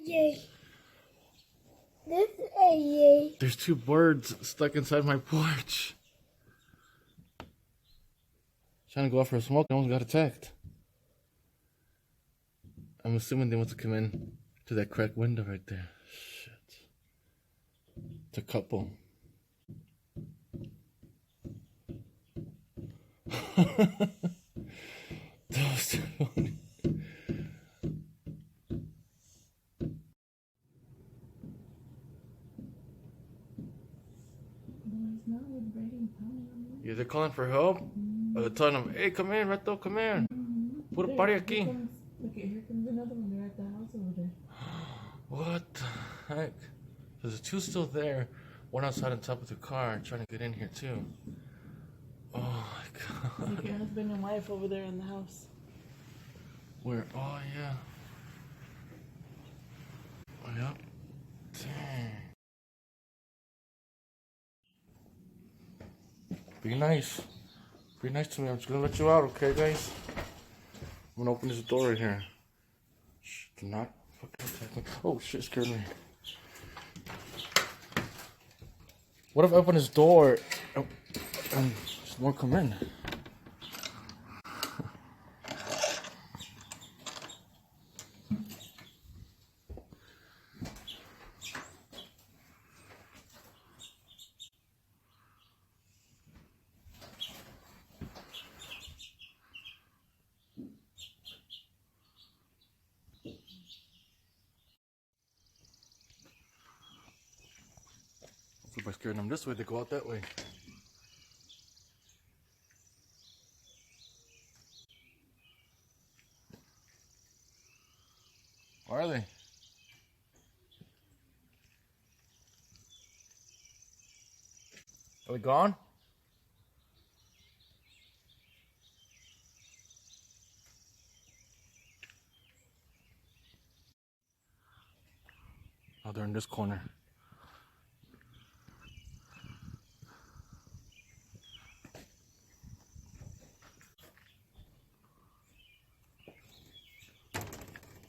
Yay. This is a yay. There's two birds stuck inside my porch. Trying to go out for a smoke, no one got attacked. I'm assuming they want to come in to that cracked window right there. Shit. It's a couple. That was too funny. Yeah, they're calling for help. Or they're telling them, hey, come in, Reto, come in. Put a party aquí. Look, here comes another one. They're at the house over there. What the heck? There's two still there. One outside on top of the car trying to get in here too. Oh my god. Like your husband and wife over there in the house. Where? Oh yeah. Oh yeah. Dang. Be nice. Be nice to me. I'm just gonna let you out, okay, guys? I'm gonna open this door right here. Shh, do not fucking attack me. Oh shit, scared me. What if I open this door and someone come in? By scaring them this way, they go out that way. Where are they? Are they gone? Oh, they're in this corner.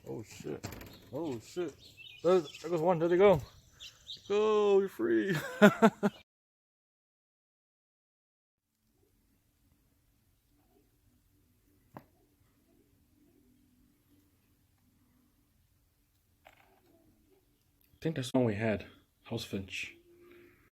Oh shit. Oh shit. There goes one. There they go. Go, you're free. I think that's the one we had. House finch.